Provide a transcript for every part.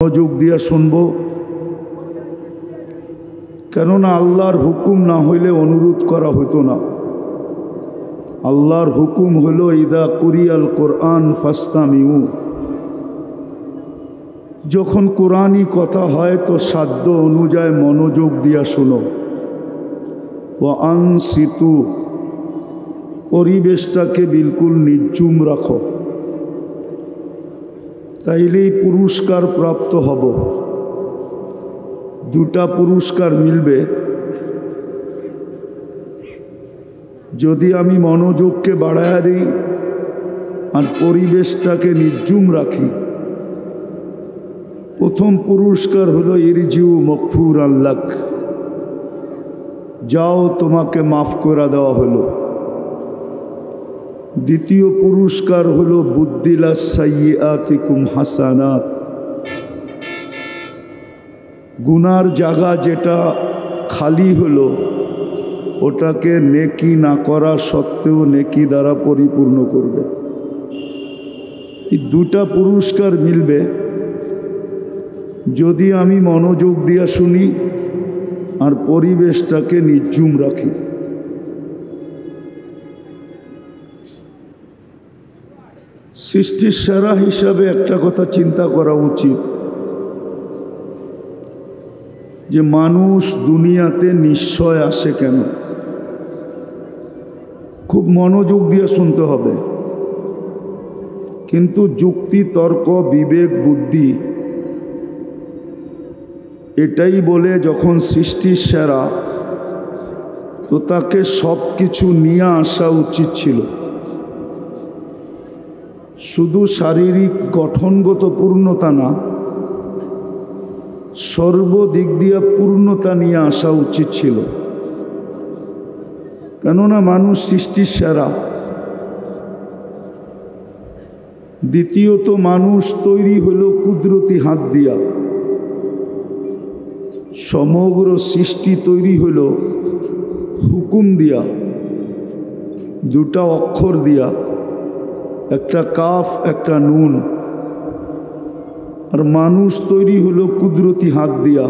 মনোযোগ দিয়া শুনব, কেননা আল্লাহর হুকুম না হইলে অনুরোধ করা হইতো না। আল্লাহর হুকুম হইল ইদা কুরিয়াল কোরআন ফাস্তামিউ, যখন কোরআনই কথা হয় তো সাধ্য অনুযায়ী মনোযোগ দিয়া শুনো। ওয়া আনসিতু, পরিবেশটাকে বিলকুল নির্জুম রাখো, তাইলেই পুরস্কার প্রাপ্ত হব। দুটা পুরস্কার মিলবে যদি আমি মনোযোগকে বাড়ায়া দিই আর পরিবেশটাকে নির্জুম রাখি। প্রথম পুরস্কার হলো ইরজিউ মগফুর আল্লাহ, যাও তোমাকে মাফ করে দেওয়া হলো। দ্বিতীয় পুরস্কার হলো বুদ্দিলা সাইয়্যাতিকুম হাসানাত, গুনার জায়গা যেটা খালি হলো ওটাকে নেকি না করা সত্ত্বেও নেকি দ্বারা পরিপূর্ণ করবে। এই দুটা পুরস্কার মিলবে যদি আমি মনোযোগ দিয়া শুনি আর পরিবেশটাকে নির্জুম রাখি। সৃষ্টির সেরা হিসাবে একটা কথা চিন্তা করা উচিত যে মানুষ দুনিয়াতে নিশ্চয় আসে কেন। খুব মনোযোগ দিয়ে শুনতে হবে, কিন্তু যুক্তি তর্ক বিবেক বুদ্ধি এটাই বলে যখন সৃষ্টির সেরা তো তাকে সব কিছু নিয়ে আসা উচিত ছিল। শুধু শারীরিক গঠনগত পূর্ণতা না, সর্বদিক দিয়ে পূর্ণতা নিয়ে আসা উচিত ছিল। কেননা মানুষ সৃষ্টির সেরা। দ্বিতীয়ত মানুষ তৈরি হলো কুদরতি হাত দিয়া, সমগ্র সৃষ্টি তৈরি হইল হুকুম দিয়া, দুটা অক্ষর দিয়া, একটা কাফ একটা নুন। আর মানুষ তৈরি হলো কুদরতি হাত দিয়া।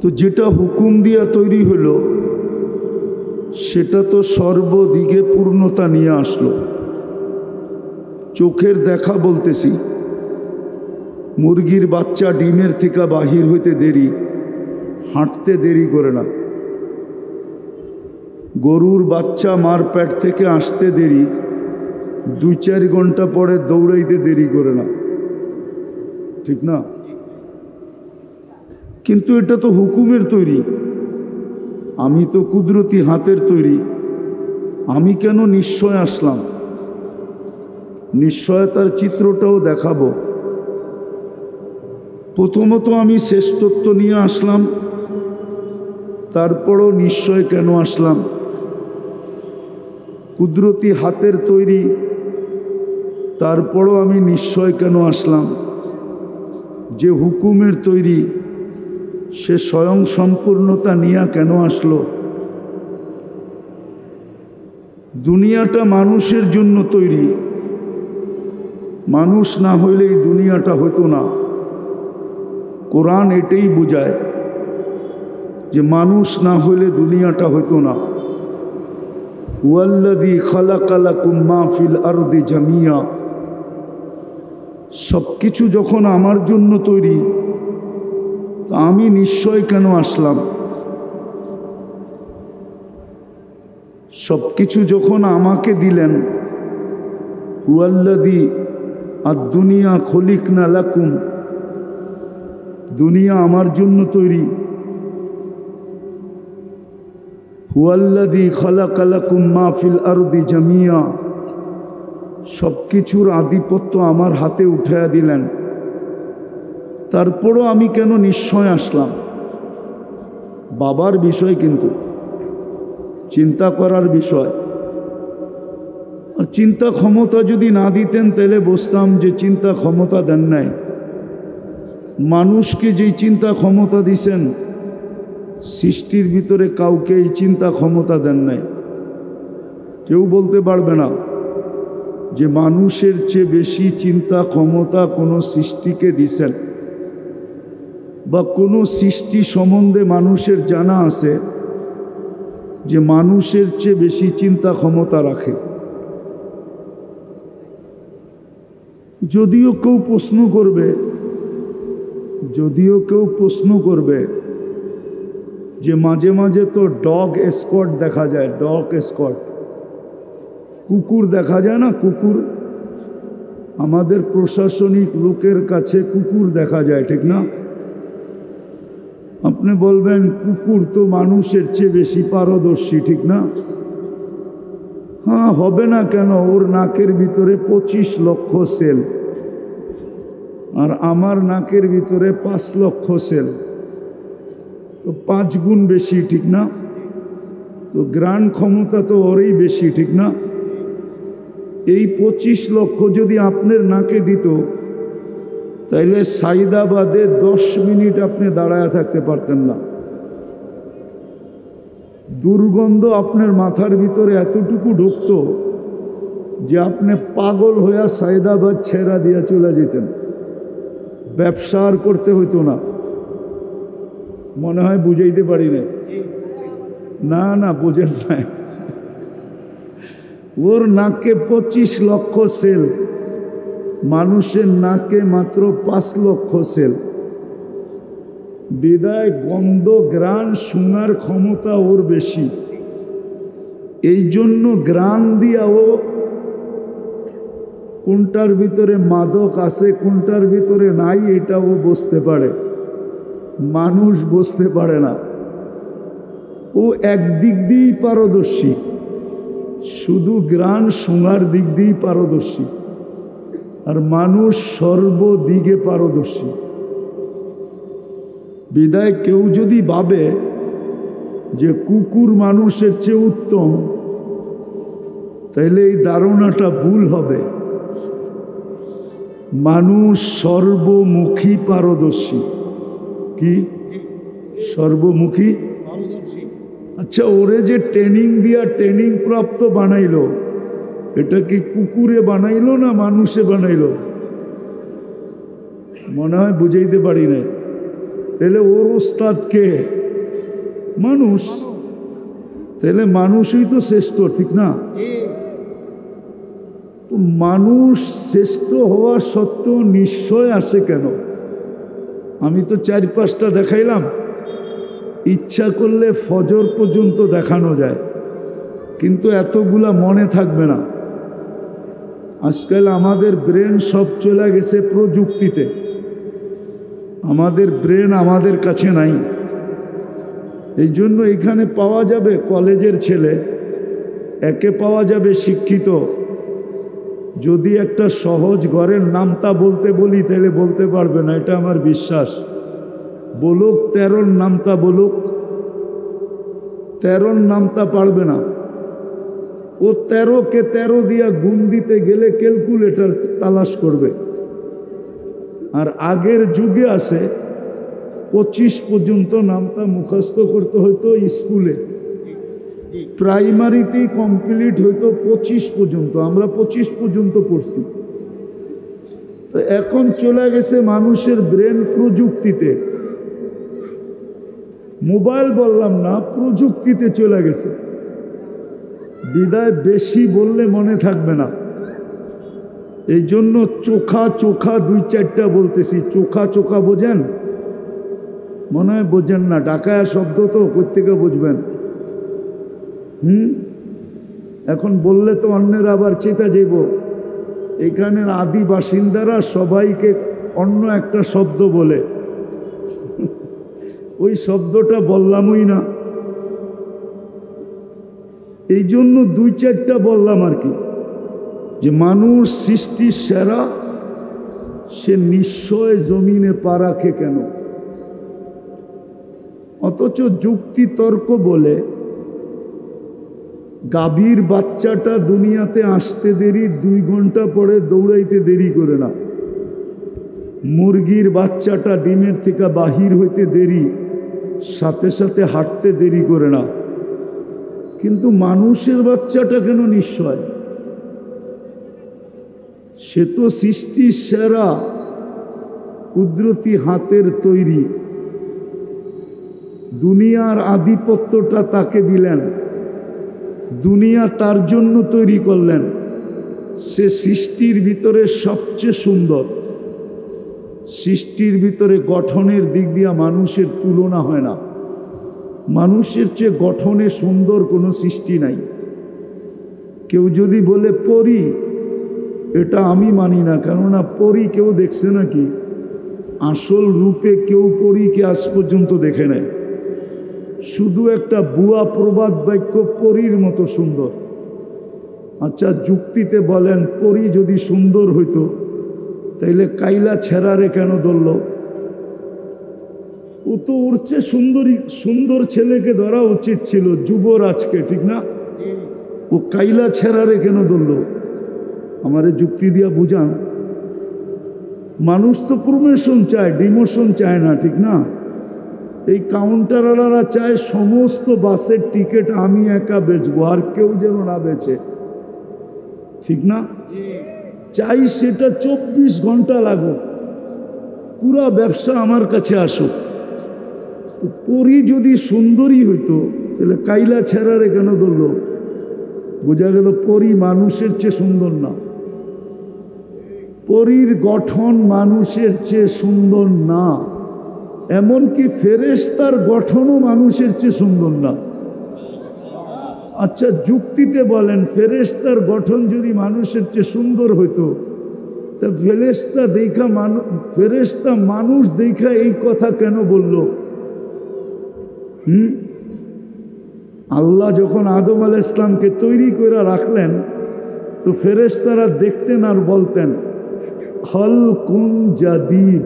তো যেটা হুকুম দিয়া তৈরি হলো সেটা তো সর্বদিকে পূর্ণতা নিয়ে আসলো। চোখের দেখা বলতেছি, মুরগির বাচ্চা ডিমের থেকে বাহির হইতে দেরি, হাঁটতে দেরি করে না। গরুর বাচ্চা মার পেট থেকে আসতে দেরি, 2-4 ঘন্টা পরে দৌড়াইতে দেরি করে না, ঠিক না? কিন্তু এটা তো হুকুমের তৈরি, আমি তো কুদরতি হাতের তৈরি। আমি কেন নিশ্চয় আসলাম? নিশ্চয়তার চিত্রটাও দেখাবো। প্রথমত আমি শ্রেষ্ঠত্ব নিয়ে আসলাম, তারপরও নিশ্চয় কেন আসলাম? কুদরতি হাতের তৈরি, তারপরও আমি নিশ্চয় কেন আসলাম? যে হুকুমের তৈরি সে স্বয়ং সম্পূর্ণতা নিয়ে কেন আসলো? দুনিয়াটা মানুষের জন্য তৈরি, মানুষ না হইলে এই দুনিয়াটা হতো না। কোরআন এটাই বোঝায় যে মানুষ না হইলে দুনিয়াটা হতো না। ওয়াল্লাযী খালাকা লাকুম মা ফিল আরদি জামিয়া, সব কিছু যখন আমার জন্য তৈরি তা আমি নিশ্চয় কেন আসলাম? সব কিছু যখন আমাকে দিলেন, ওয়াল্লাযী আদ-দুনিয়া খলিকনা লাকুম, দুনিয়া আমার জন্য তৈরি। হুয়াল্লাযী খালাকা লাকুম মা ফিল আরদি জামিয়া, সব কিছুর আধিপত্য আমার হাতে উঠাইয়া দিলেন, তারপরও আমি কেন নিশ্চয় আসলাম? বাবার বিষয়, কিন্তু চিন্তা করার বিষয়। আর চিন্তা ক্ষমতা যদি না দিতেন তাহলে বুঝতাম যে চিন্তা ক্ষমতা দেন নাই। মানুষকে যেই চিন্তা ক্ষমতা দিছেন, সৃষ্টির ভিতরে কাউকে এই চিন্তা ক্ষমতা দেন নাই। কেউ বলতে পারবে না যে মানুষের চেয়ে বেশি চিন্তা ক্ষমতা কোনো সৃষ্টিকে দিছেন, বা কোনো সৃষ্টি সম্বন্ধে মানুষের জানা আছে যে মানুষের চেয়ে বেশি চিন্তা ক্ষমতা রাখে? যদিও কেউ প্রশ্ন করবে যে মাঝে মাঝে তো ডগ এসকর্ট দেখা যায়, ডগ এসকর্ট, কুকুর দেখা যায় না, কুকুর আমাদের প্রশাসনিক লোকের কাছে কুকুর দেখা যায়, ঠিক না? আপনি বলবেন কুকুর তো মানুষের চেয়ে বেশি পারদর্শী, ঠিক না? হ্যাঁ, হবে না কেন? ওর নাকের ভিতরে 25 লক্ষ সেল, আর আমার নাকের ভিতরে 5 লক্ষ সেল, তো 5 গুণ বেশি, ঠিক না? তো গ্রাণ ক্ষমতা তো ওরই বেশি, ঠিক না? এই 25 লক্ষ যদি আপনার নাকে দিত, তাইলে সাইদাবাদে 10 মিনিট আপনি দাঁড়ায় থাকতে পারতেন না। দুর্গন্ধ আপনার মাথার ভিতরে এতটুকু ঢুকত যে আপনি পাগল হইয়া সাইদাবাদ ছেড়া দিয়া চলে যেতেন, ব্যবসা আর করতে হইতো না। মনে হয় বুঝাইতে পারি না, না বোঝেন নাই। ওর নাকে 25 লক্ষ সেল, মানুষের নাকে মাত্র 5 লক্ষ সেল। বিদায় গন্ধ গ্রাণ শোনার ক্ষমতা ওর বেশি, এই জন্য গ্রাণ দিয়া ও কোনটার ভিতরে মাদক আছে কোনটার ভিতরে নাই এটা ও বুঝতে পারে, মানুষ বুঝতে পারে না। ও একদিক দিয়েই পারদর্শী, শুধু গ্রাণ শোনার দিক দিয়েই পারদর্শী, আর মানুষ সর্বদিকে পারদর্শী। বিদায় কেউ যদি ভাবে যে কুকুর মানুষের চেয়ে উত্তম, তাইলে এই ধারণাটা ভুল হবে। মানুষ সর্বমুখী পারদর্শী। কি সর্বমুখী? আচ্ছা, ওরে যে ট্রেনিং দিয়া ট্রেনিং প্রাপ্ত বানাইলো, এটা কি কুকুরে বানাইলো না মানুষে বানাইলো? মনে হয় বুঝাইতে পারি না। তাহলে ওর ওস্তাদ কে? মানুষ। তাহলে মানুষই তো শ্রেষ্ঠ, ঠিক না? তো মানুষ শ্রেষ্ঠ হওয়া সত্ত্বেও নিশ্চয় আসে কেন? আমি তো 4-5টা দেখাইলাম, ইচ্ছা করলে ফজর পর্যন্ত দেখানো যায়, কিন্তু এতগুলা মনে থাকবে না। আজকাল আমাদের ব্রেন সব চলে গেছে প্রযুক্তিতে, আমাদের ব্রেন আমাদের কাছে নাই। এই জন্য এখানে পাওয়া যাবে কলেজের ছেলে, একে পাওয়া যাবে শিক্ষিত। যদি একটা সহজ ঘরের নামতা বলতে বলি তাহলে বলতে পারবে না, এটা আমার বিশ্বাস। বলুক 13 নামতা, বলুক 13 নামতা পারবে না। ও 13কে 13 দিয়া গুণ দিতে গেলে ক্যালকুলেটর তালাশ করবে। আর আগের যুগে আছে 25 পর্যন্ত নামতা মুখস্থ করতে হইতো স্কুলে, প্রাইমারিতেই কমপ্লিট হইতো 25 পর্যন্ত। আমরা 25 পর্যন্ত পড়ছি। তো এখন চলে গেছে মানুষের ব্রেন প্রযুক্তিতে, মোবাইল বললাম না, প্রযুক্তিতে চলে গেছে। বিদায় বেশি বললে মনে থাকবে না, এই জন্য চোখা চোখা 2-4টা বলতেছি। চোখা চোখা বোঝেন? মনে হয় বোঝেন না, ঢাকায়া শব্দ তো কোত্থেকে বুঝবেন? এখন বললে তো অন্যের আবার চেতা যাইব। এখানের আদি বাসিন্দারা সবাইকে অন্য একটা শব্দ বলে, ওই শব্দটা বললামই না, এই জন্য 2-4টা বললাম আর কি। যে মানুষ সৃষ্টির সেরা, সে নিশ্চয় জমিনে পা রাখে কেন? অথচ যুক্তি তর্ক বলে গাভীর বাচ্চাটা দুনিয়াতে আসতে দেরি, 2 ঘন্টা পরে দৌড়াইতে দেরি করে না। মুরগির বাচ্চাটা ডিমের থেকে বাহির হইতে দেরি, সাথে সাথে হাঁটতে দেরি করে না। কিন্তু মানুষের বাচ্চাটা কেন নিশ্চয়? সে তো সৃষ্টির সেরা, কুদরতি হাতের তৈরি। দুনিয়ার আধিপত্যটা তাকে দিলেন, দুনিয়া তার জন্য তৈরি করলেন। সে সৃষ্টির ভিতরে সবচেয়ে সুন্দর। সৃষ্টির ভিতরে গঠনের দিক দিয়ে মানুষের তুলনা হয় না। মানুষের চেয়ে গঠনে সুন্দর কোনো সৃষ্টি নাই। কেউ যদি বলে পরী, এটা আমি মানি না, কেননা পরী কেউ দেখছে নাকি? আসল রূপে কেউ পরীকে আজ পর্যন্ত দেখে নেয়। শুধু একটা বুয়া প্রবাদ বাক্য পরীর মতো সুন্দর। আচ্ছা, যুক্তিতে বলেন, পরী যদি সুন্দর হইতো তাইলে কাইলা ছেঁড়ারে কেন ধরল? ও তো ওর চেয়ে সুন্দর ছেলেকে ধরা উচিত ছিল, যুবরাজকে, ঠিক না? ও কাইলা ছেঁড়ারে কেন ধরল? আমারে যুক্তি দিয়া বুঝান। মানুষ তো প্রমোশন চায়, ডিমোশন চায় না, ঠিক না? এই কাউন্টারওয়ালারা চায় সমস্ত বাসের টিকিট আমি একা বেচবো, আর কেউ যেন না বেচে, ঠিক না? চাই সেটা 24 ঘন্টা লাগুক, পুরা ব্যবসা আমার কাছে আসুক। তো পরী যদি সুন্দরী হইতো তাহলে কাইলা ছেঁড়ারে কেন ধরল? বোঝা গেল পরী মানুষের চেয়ে সুন্দর না। পরীর গঠন মানুষের চেয়ে সুন্দর না। এমনকি ফেরেশতার গঠনও মানুষের চেয়ে সুন্দর না। আচ্ছা, যুক্তিতে বলেন, ফেরেশতার গঠন যদি মানুষের চেয়ে সুন্দর হইতো তা ফেরেশতা মানুষ দেখা এই কথা কেন বলল? আল্লাহ যখন আদম আলাইহিস সালামকে তৈরি করে রাখলেন তো ফেরেশতারা দেখতেন আর বলতেন খালকুন জাদীদ,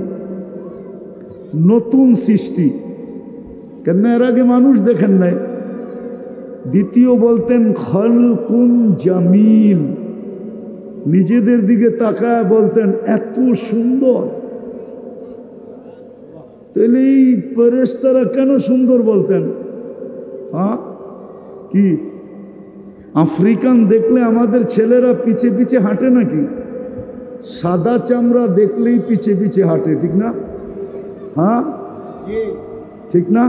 নতুন সৃষ্টি। কেন এর আগে মানুষ দেখেন নাই? দ্বিতীয় বলতেন খালকুন জামিল, নিজেদের দিকে তাকায় বলতেন এত সুন্দর। তাহলে এই ফেরেশতারা কেন সুন্দর বলতেন? হ্যাঁ, কি আফ্রিকান দেখলে আমাদের ছেলেরা পিছে পিছে হাঁটে নাকি? সাদা চামড়া দেখলেই পিছে পিছে হাঁটে, ঠিক না? হ্যাঁ, ঠিক না?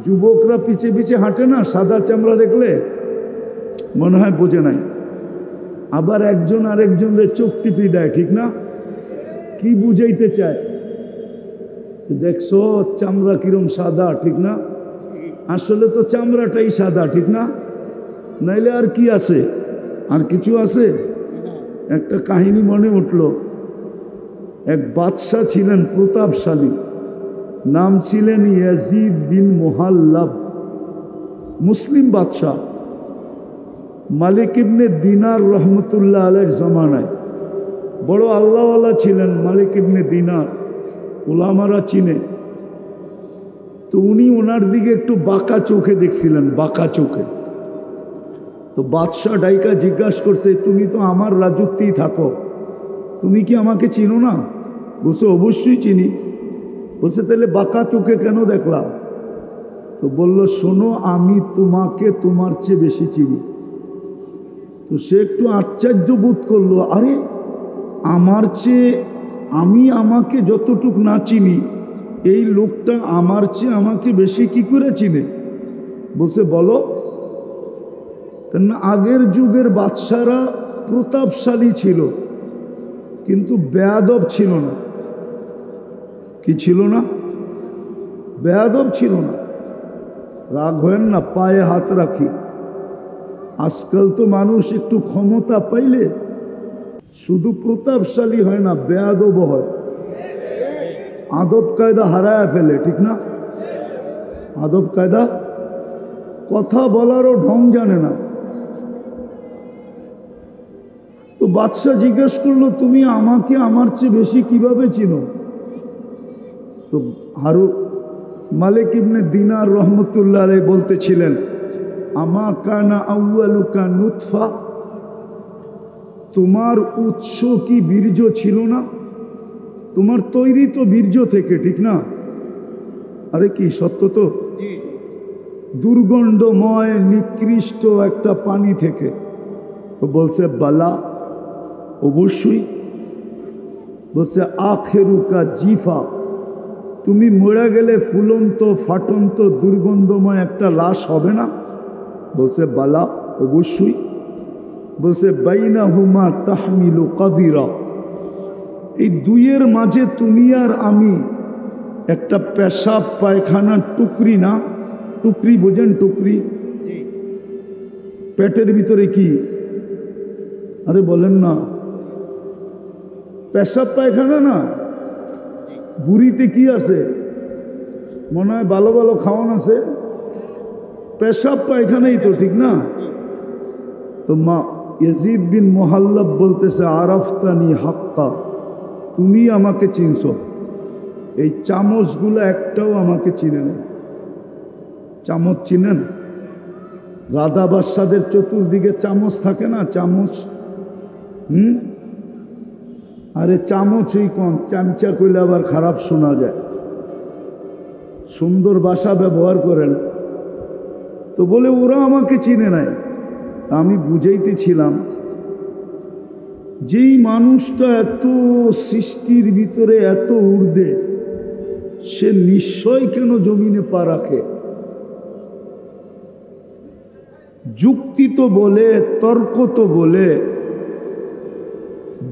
যুবকরা পিছে পিছে হাঁটে না সাদা চামড়া দেখলে? মনে হয় বোঝে নাই। আবার একজন আরেকজনের চোখ টিপি দেয়, ঠিক না? কি বুঝাইতে চায়? দেখছো চামড়া কিরম সাদা, ঠিক না? আসলে তো চামড়াটাই সাদা, ঠিক না? নাইলে আর কি আছে? আর কিছু আছে? একটা কাহিনী মনে উঠল। এক বাদশাহ ছিলেন প্রতাপশালী, নাম ছিলেন ইয়াজিদ বিন মুহাল্লাব, মুসলিম বাদশাহ। মালিক ইবনে দিনার রহমতুল্লাহ আলাইহির জমানায় বড় আল্লাহওয়ালা ছিলেন মালিক ইবনে দিনার, ওলামারা চিনে। তো উনি ওনার দিকে একটু বাঁকা চোখে দেখছিলেন, বাঁকা চোখে। তো বাদশাহ ডাইকা জিজ্ঞাসা করছে, তুমি তো আমার রাজত্বেই থাকো, তুমি কি আমাকে চিনো না? বলছে অবশ্যই চিনি। বলছে তাহলে বাঁকা চোখে কেন দেখলাম? তো বলল, শোনো, আমি তোমাকে তোমার চেয়ে বেশি চিনি। তো সে একটু আশ্চর্য বোধ করলো, আরে আমার চেয়ে আমি আমাকে যতটুক না চিনি, এই লোকটা আমার চেয়ে আমাকে বেশি কি করে চিনে? বলছে বলো। কেন আগের যুগের বাদশারা প্রতাপশালী ছিল কিন্তু বেয়াদব ছিল না। কি ছিল না? বেয়াদব ছিল না। রাগ হয়েন না, পায়ে হাত রাখি। আজকাল তো মানুষ একটু ক্ষমতা পাইলে শুধু প্রতাপশালী হয় না, বেয়াদব হয়, আদব কায়দা হারায় ফেলে, ঠিক না? আদব কায়দা, কথা বলারও ঢং জানে না। তো বাদশাহ জিজ্ঞেস করলো, তুমি আমাকে আমার চেয়ে বেশি কিভাবে চিনো? তো মালিক ইবনে দিনার রহমতুল্লাহ আলাইহি বলতেছিলেন, আমা কানা আউয়ালুকা নুতফা, তোমার উৎস কি বীর্য ছিল না? তোমার তৈরি তো বীর্য থেকে, ঠিক না? আরে কি সত্য তো? দুর্গন্ধময় নিকৃষ্ট একটা পানি থেকে। তো বলছে বালা, অবশ্যই। বলছে আখেরুকা জিফা, তুমি মরে গেলে ফুলন্ত ফাটন্ত দুর্গন্ধময় একটা লাশ হবে না? বলছে বালা, অবশ্যই। বলছে বাইনাহুমা তাহমিলু কাদিরা, এই দুইয়ের মাঝে তুমি আর আমি একটা পেশাব পায়খানার টুকরি, না টুকরি বোঝেন? টুকরি পেটের ভিতরে কি? আরে বলেন না, পেশাব পায়খানা না, বুড়িতে কি আছে? মনে হয় ভালো ভালো খাওয়ান আছে, পেশাব পায়খানাই তো, ঠিক না? তো মা ইয়াজিদ বিন মুহাল্লাব বলতেছে আরাফতানি হাক্কা, তুমি আমাকে চিনছো, এই চামচগুলো একটাও আমাকে চিনে না। চামচ চিনেন? রাধা বাদশাদের চতুর্দিকে চামচ থাকে না, চামচ। আরে চামচই কম, চামচা করলে আবার খারাপ শোনা যায়। সুন্দর ভাষা ব্যবহার করেন। তো বলে ওরা আমাকে চিনে নাই। আমি বুঝাইতেছিলাম, যেই মানুষটা এত সৃষ্টির ভিতরে এত ঊর্ধ্বে, সে নিশ্চয় কেন জমিনে পা রাখে? যুক্তি তো বলে, তর্ক তো বলে,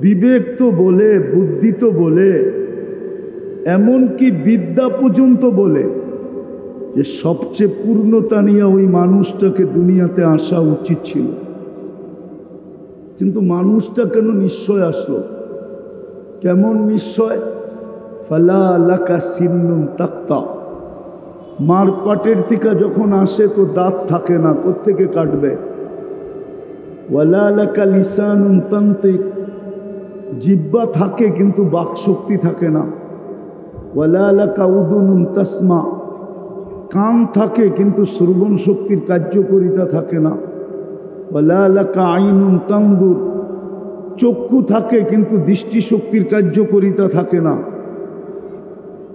বিবেক তো বলে, বুদ্ধি তো বলে, এমনকি বিদ্যা পর্যন্ত বলে যে সবচেয়ে পূর্ণতা নিয়ে ওই মানুষটাকে দুনিয়াতে আসা উচিত ছিল। কিন্তু মানুষটা কেন নিশ্চয় আসলো? কেমন নিশ্চয়? ফালা লাকা সিন্নুন তাক্তা, মার পাটের থেকে যখন আসে তো দাঁত থাকে না, কোত্থেকে কাটবে? ওয়ালা লাকা লিসানুন তান্তিক, জিহ্বা থাকে কিন্তু বাকশক্তি থাকে না। ওয়ালা লাকা উযুনুন তাসমা, কান থাকে কিন্তু শ্রবণ শক্তির কার্যকারিতা থাকে না। ওয়ালা লাকা আইনুন তানদুর, চক্ষু থাকে কিন্তু দৃষ্টিশক্তির কার্যকারিতা থাকে না।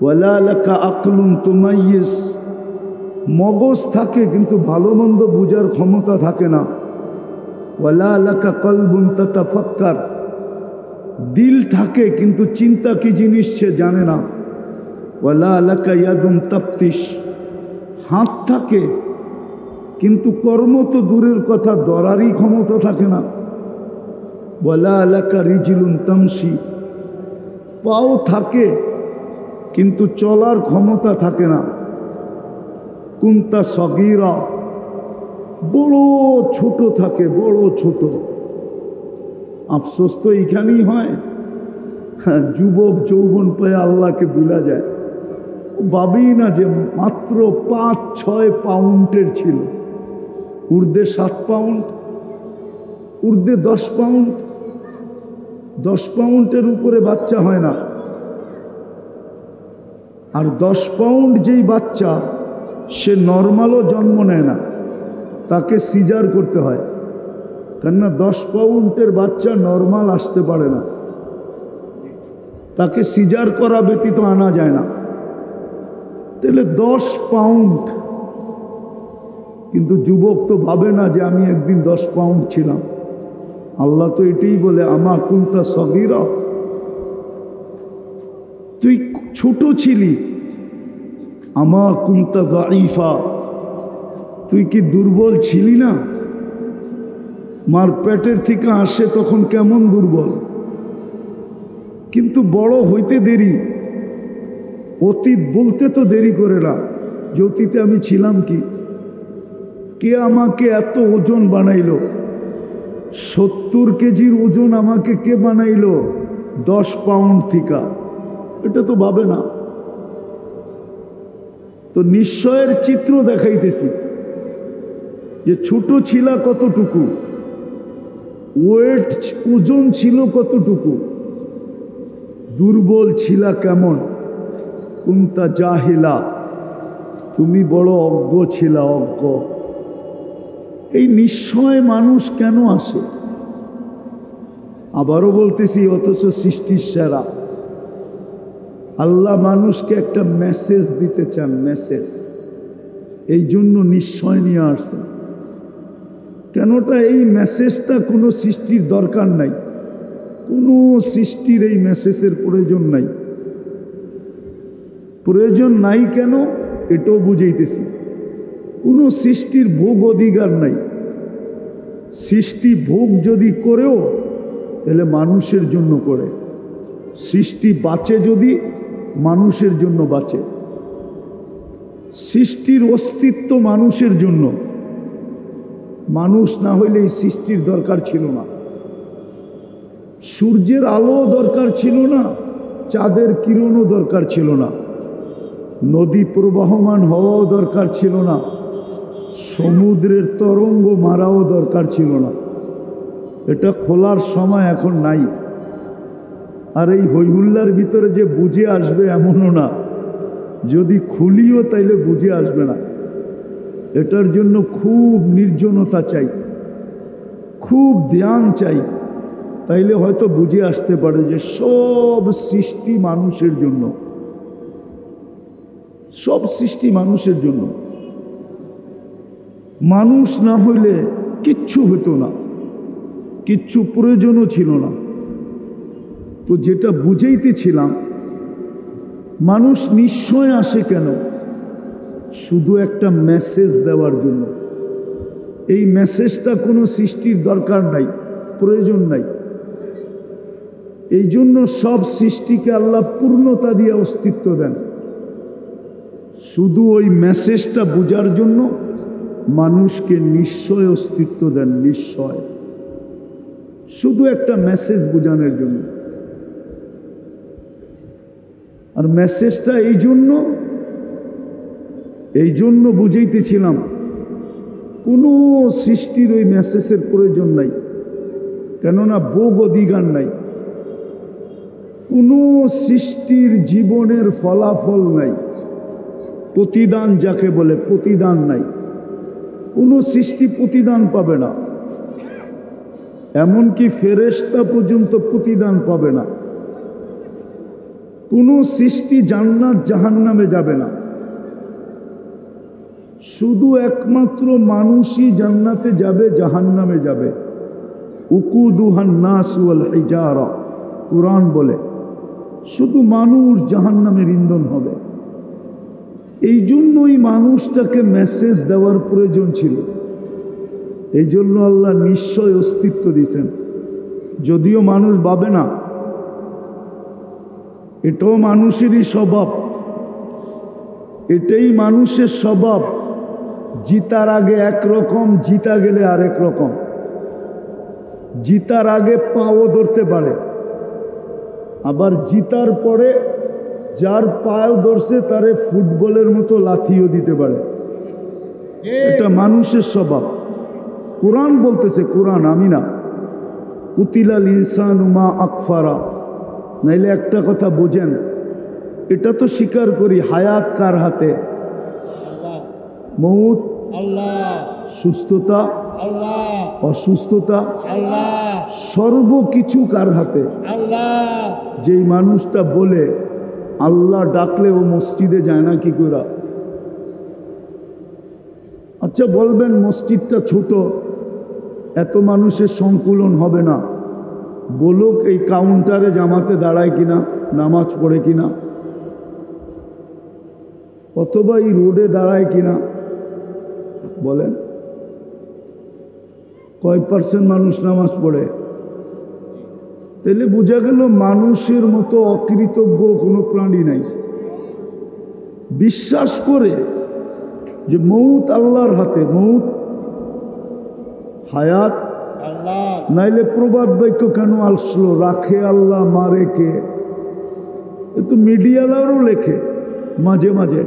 ওয়ালা লাকা আকলুন তুমাইয়িজ, মগজ থাকে কিন্তু ভালো মন্দ বুঝার ক্ষমতা থাকে না। ওয়ালা লাকা কলবুন তাতাফাক্কার, দিল থাকে কিন্তু চিন্তা কি জিনিস সে জানে না। ওয়ালা লাকা ইয়াদুন তাফতিশ, হাত থাকে কিন্তু কর্ম তো দূরের কথা, ধরারই ক্ষমতা থাকে না। ওয়ালা লাকা রিজলুন তামশি, পাও থাকে কিন্তু চলার ক্ষমতা থাকে না। কুনতা সগীরা, বড় ছোট থাকে, বড় ছোট। আফসোস তো এইখানেই হয়, যুবক যৌবন পেয়ে আল্লাহকে ভুলা যায়। ভাবেই না যে মাত্র 5-6 পাউন্ডের ছিল, ঊর্ধ্বে 7 পাউন্ড, ঊর্ধ্বে 10 পাউন্ড। 10 পাউন্ডের উপরে বাচ্চা হয় না। আর 10 পাউন্ড যেই বাচ্চা, সে নর্মালও জন্ম নেয় না, তাকে সিজার করতে হয়। কেননা 10 পাউন্ডের বাচ্চা নর্মাল আসতে পারে না, তাকে সিজার করা ব্যতীত আনা যায় না। তাহলে 10 পাউন্ড, কিন্তু যুবক তো ভাবে না যে আমি একদিন 10 পাউন্ড ছিলাম। আল্লাহ তো এটাই বলে আমা কুনতা সগীরা, তুই ছোট ছিলি। আমা কুনতা যায়ীফা, তুই কি দুর্বল ছিলি না? মার পেটের থেকে আসে তখন কেমন দুর্বল, কিন্তু বড় হইতে দেরি। অতীত বলতে তো দেরি করে না যে অতীতে আমি ছিলাম কি। কে আমাকে এত ওজন বানাইলো? 70 কেজির ওজন আমাকে কে বানাইলো 10 পাউন্ড থেকে? এটা তো ভাবে না। তো নিশ্চয়ের চিত্র দেখাইতেছি যে ছোট ছিলা কতটুকু, ওয়েট ওজন ছিল কতটুকু, দুর্বল ছিলা কেমন। কুনতা জাহিলা, তুমি বড় অজ্ঞ ছিলা, অজ্ঞ। এই নিশ্চয় মানুষ কেন আসে? আবারও বলতেছি, অথচ সৃষ্টির সেরা আল্লাহ মানুষকে একটা মেসেজ দিতে চান, মেসেজ। এই জন্য নিশ্চয় নিয়ে আসছেন। কেনটা এই মেসেজটা কোনো সৃষ্টির দরকার নাই, কোনো সৃষ্টির এই মেসেজের প্রয়োজন নাই। প্রয়োজন নাই কেন এটাও বুঝাইতেছি। কোনো সৃষ্টির ভোগ অধিকার নাই। সৃষ্টি ভোগ যদি করেও তাহলে মানুষের জন্য করে। সৃষ্টি বাঁচে যদি মানুষের জন্য বাঁচে। সৃষ্টির অস্তিত্ব মানুষের জন্য। মানুষ না হইলে এই সৃষ্টির দরকার ছিল না। সূর্যের আলো দরকার ছিল না, চাঁদের কিরণও দরকার ছিল না, নদী প্রবাহমান হওয়াও দরকার ছিল না, সমুদ্রের তরঙ্গ মারাও দরকার ছিল না। এটা খোলার সময় এখন নাই। আর এই হইহুল্লার ভিতরে যে বুঝে আসবে এমনও না, যদি খুলিও তাইলে বুঝে আসবে না। এটার জন্য খুব নির্জনতা চাই, খুব ধ্যান চাই, তাইলে হয়তো বুঝে আসতে পারে যে সব সৃষ্টি মানুষের জন্য। সব সৃষ্টি মানুষের জন্য। মানুষ না হইলে কিচ্ছু হতো না, কিচ্ছু প্রয়োজনও ছিল না। তো যেটা বুঝাইতেছিলাম, মানুষ নিশ্চয় আসে কেন? শুধু একটা মেসেজ দেওয়ার জন্য। এই মেসেজটা কোনো সৃষ্টির দরকার নাই, প্রয়োজন নাই। এই জন্য সব সৃষ্টিকে আল্লাহ পূর্ণতা দিয়ে অস্তিত্ব দেন। শুধু ওই মেসেজটা বোঝার জন্য মানুষকে নিশ্চয় অস্তিত্ব দেন, নিশ্চয়। শুধু একটা মেসেজ বোঝানোর জন্য। আর মেসেজটা এই জন্য বুঝাইতেছিলাম, কোনো সৃষ্টির ওই মেসেজের প্রয়োজন নাই, কেননা ভোগ অধিকার নাই। কোনো সৃষ্টির জীবনের ফলাফল নাই, প্রতিদান যাকে বলে প্রতিদান নাই। কোনো সৃষ্টি প্রতিদান পাবে না, এমনকি ফেরেশতা পর্যন্ত প্রতিদান পাবে না। কোনো সৃষ্টি জান্নাত জাহান্নামে যাবে না। শুধু একমাত্র মানুষই জান্নাতে যাবে, জাহান্নামে যাবে। উকুদুহান নাস ওয়াল হিজারা, কুরআন বলে শুধু মানুষ জাহান্নামের ইন্ধন হবে। এই জন্যই মানুষটাকে মেসেজ দেওয়ার প্রয়োজন ছিল। এই জন্য আল্লাহ নিশ্চয় অস্তিত্ব দিয়েছেন। যদিও মানুষ ভাবে না, এটাও মানুষেরই স্বভাব, এটাই মানুষের স্বভাব। জিতার আগে একরকম, জিতা গেলে আরেক রকম। জিতার আগে পাও ধরতে পারে, আবার জিতার পরে যার পাও ধরছে তারে ফুটবলের মতো লাথিও দিতে পারে। এটা মানুষের স্বভাব। কোরআন বলতেছে, কোরআন, আমি না। কুতিলাল ইনসানু মা আকফারা। নাইলে একটা কথা বোঝেন, এটা তো স্বীকার করি, হায়াত কার হাতে? মউত আল্লাহ, সুস্থতা আল্লাহ, অসুস্থতা আল্লাহ, সর্বকিছু কার হাতে? আল্লাহ। যেই মানুষটা বলে আল্লাহ ডাকলে ও মসজিদে যায় না কি করে? আচ্ছা বলবেন মসজিদটা ছোট, এত মানুষের সংকুলন হবে না। বলুক এই কাউন্টারে জামাতে দাঁড়ায় কিনা, নামাজ পড়ে কিনা, অথবা এই রোডে দাঁড়ায় কিনা, বলেন কয় % মানুষ নামাজ পড়ে? তাহলে বোঝা গেল মানুষের মতো অকৃতজ্ঞ কোনো প্রাণী নাই। বিশ্বাস করে যে মউত আল্লাহর হাতে, মউত হায়াত আল্লাহ। নাইলে প্রবাদ বাক্য কেন আসলো, রাখে আল্লাহ মারে কে? এ তো মিডিয়ালারও লেখে মাঝে মাঝে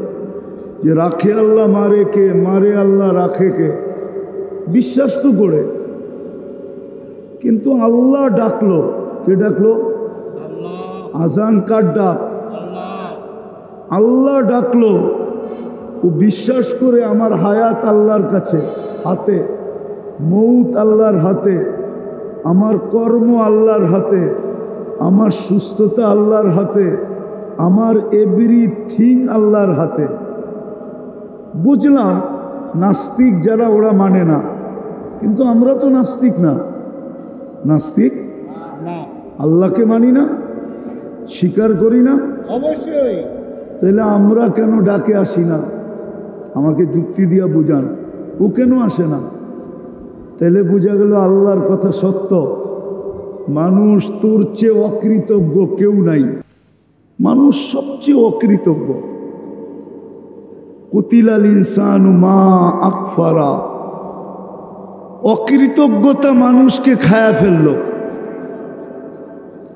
যে রাখে আল্লাহ মারে কে, মারে আল্লাহ রাখে কে। বিশ্বাস তো করে, কিন্তু আল্লাহ ডাকলো, কে ডাকলো? আজান কার ডাক? আল্লাহ ডাকলো। ও বিশ্বাস করে আমার হায়াত আল্লাহর কাছে, হাতে, মউত আল্লাহর হাতে, আমার কর্ম আল্লাহর হাতে, আমার সুস্থতা আল্লাহর হাতে, আমার এভরিথিং আল্লাহর হাতে। বুঝলাম নাস্তিক যারা ওরা মানে না, কিন্তু আমরা তো নাস্তিক না। নাস্তিক না, আল্লাহকে মানি না, স্বীকার করি না, অবশ্যই। তাহলে আমরা কেন ডাকে আসি না? আমাকে যুক্তি দিয়া বুঝান, ও কেন আসে না? তাহলে বোঝা গেল আল্লাহর কথা সত্য। মানুষ তোর চেয়ে অকৃতজ্ঞ কেউ নাই, মানুষ সবচেয়ে অকৃতজ্ঞ। কুতিলাল ইনসানু মা আকফারা, অকৃতজ্ঞতা মানুষকে খায়া ফেলল।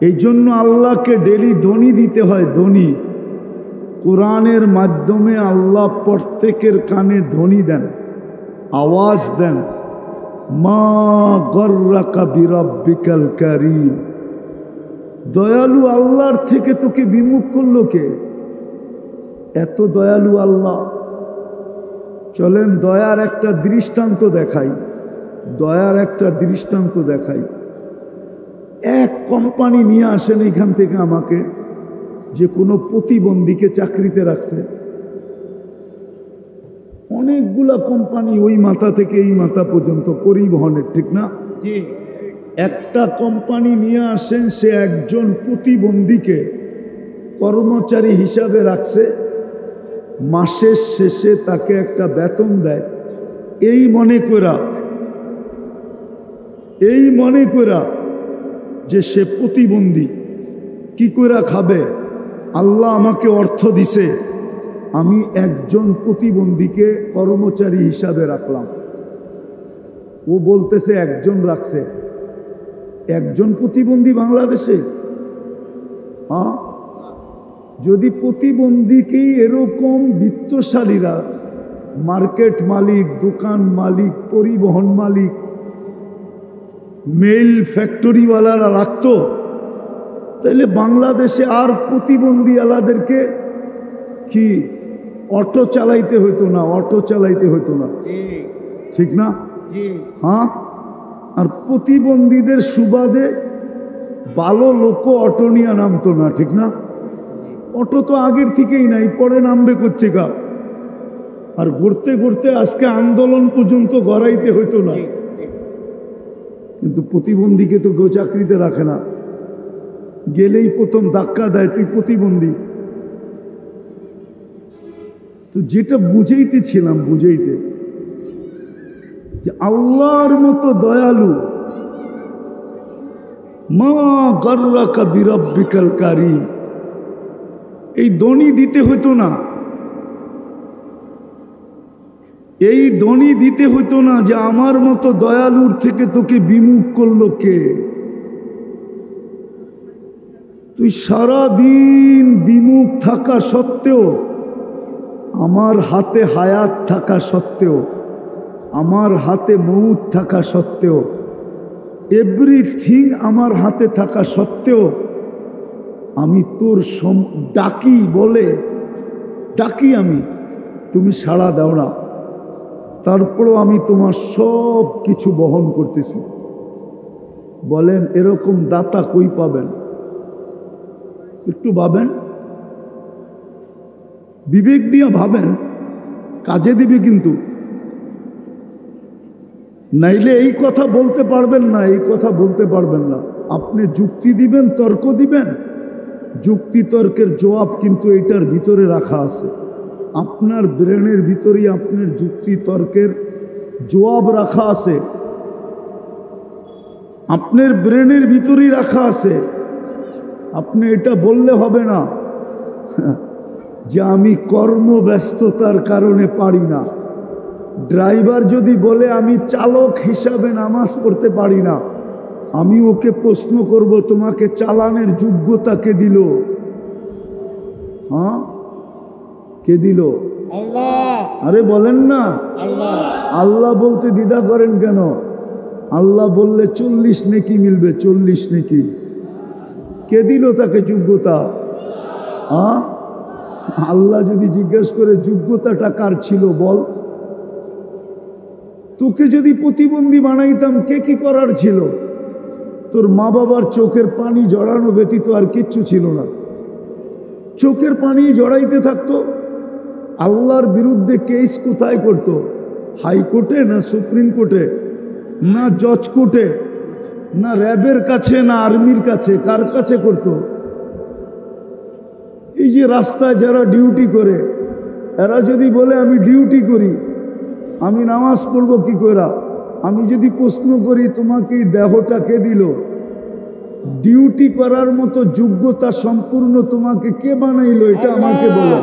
এই জন্য আল্লাহকে ডেলি ধ্বনি দিতে হয়, ধ্বনি। কোরআনের মাধ্যমে আল্লাহ প্রত্যেকের কানে ধ্বনি দেন, আওয়াজ দেন, মা গর্রাকা বিরাব্বিকাল কারীম। দয়ালু আল্লাহর থেকে তোকে বিমুখ করলো কে? এত দয়ালু আল্লাহ। চলেন দয়ার একটা দৃষ্টান্ত দেখাই, দয়ার একটা দৃষ্টান্ত দেখাই। এক কোম্পানি নিয়ে আসেন এখান থেকে আমাকে, যে কোনো প্রতিবন্ধীকে চাকরিতে রাখছে। অনেকগুলা কোম্পানি, ওই মাথা থেকে এই মাথা পর্যন্ত পরিবহনের, ঠিক না? একটা কোম্পানি নিয়ে আসেন, সে একজন প্রতিবন্ধীকে কর্মচারী হিসাবে রাখছে, মাসের শেষে তাকে একটা বেতন দেয়। এই মনে করা যে সে প্রতিবন্ধী, কি করে খাবে? আল্লাহ আমাকে অর্থ দিছে, আমি একজন প্রতিবন্ধীকে কর্মচারী হিসাবে রাখলাম। ও বলতেছে একজন রাখছে, একজন প্রতিবন্ধী বাংলাদেশে? হ্যাঁ, যদি প্রতিবন্ধীকেই এরকম বিত্তশালীরা, মার্কেট মালিক, দোকান মালিক, পরিবহন মালিক, মেল ফ্যাক্টরিওয়ালারা রাখত, তাহলে বাংলাদেশে আর প্রতিবন্ধী আলাদেরকে কি অটো চালাইতে হইতো না, অটো চালাইতে হইতো না, ঠিক না? হ্যাঁ, আর প্রতিবন্ধীদের সুবাদে ভালো লোক অটো নিয়ে নামতো না, ঠিক না? অটো তো আগের থেকেই নাই, পরে নামবে কোত্থেকা? আর ঘুরতে ঘুরতে আজকে আন্দোলন পর্যন্ত গড়াইতে হইতো না। কিন্তু প্রতিবন্ধীকে তো কেউ চাকরিতে রাখে না, গেলেই প্রথম ধাক্কা দেয়, তুই প্রতিবন্ধী। তো যেটা বুঝাইতেছিলাম, বুঝাইতে যে আল্লাহর মতো দয়ালু, মা গর্রাকা বিরাব্বিকাল কারীম, এই ধ্বনি দিতে হইতো না, এই ধ্বনি দিতে হইতো না যে আমার মতো দয়ালুর থেকে তোকে বিমুখ করলো কে? তুই সারাদিন বিমুখ থাকা সত্ত্বেও, আমার হাতে হায়াত থাকা সত্ত্বেও, আমার হাতে মউত থাকা সত্ত্বেও, এভরিথিং আমার হাতে থাকা সত্ত্বেও আমি তোর ডাকি বলে ডাকি, আমি, তুমি সাড়া দাও না। তারপরও আমি তোমার সব কিছু বহন করতেছি। বলেন এরকম দাতা কই পাবেন? একটু ভাবেন, বিবেক দিয়ে ভাবেন, কাজে দিবে কিন্তু। নাইলে এই কথা বলতে পারবেন না, এই কথা বলতে পারবেন না। আপনি যুক্তি দিবেন, তর্ক দিবেন, যুক্তি তর্কের জবাব কিন্তু এটার ভিতরে রাখা আছে। আপনার ব্রেনের ভিতরেই আপনার যুক্তি তর্কের জবাব রাখা আছে, আপনার ব্রেনের ভিতরেই রাখা আছে। আপনি এটা বললে হবে না যে আমি কর্মব্যস্ততার কারণে পারি না। ড্রাইভার যদি বলে আমি চালক হিসাবে নামাজ পড়তে পারি না, আমি ওকে প্রশ্ন করব তোমাকে চালানের যোগ্যতা কে দিল? হ্যাঁ, কে দিল? আল্লাহ। আরে বলেন না, আল্লাহ। আল্লাহ বলতে দ্বিধা করেন কেন? আল্লাহ বললে 40 নেকি মিলবে, 40 নেকি। কে দিল তাকে যোগ্যতা? হ্যাঁ, আল্লাহ যদি জিজ্ঞেস করে যোগ্যতাটা কার ছিল বল। তোকে যদি প্রতিবন্ধী বানাইতাম, কে কি করার ছিল? তোর মা বাবার চোখের পানি জড়ানো ব্যতীত আর কিচ্ছু ছিল না। চোখের পানি জড়াইতে থাকতো। আল্লাহর বিরুদ্ধে কেস কোথায় করতো? হাইকোর্টে না সুপ্রিম কোর্টে না জজ কোর্টে? না র্যাবের কাছে না আর্মির কাছে, কার কাছে করত? এই যে রাস্তায় যারা ডিউটি করে, এরা যদি বলে আমি ডিউটি করি, আমি নামাজ পড়বো কি করে? আমি যদি প্রশ্ন করি তোমাকে এই দেহটা কে দিল? ডিউটি করার মতো যোগ্যতা সম্পূর্ণ তোমাকে কে বানাইলো? এটা আমাকে বলো।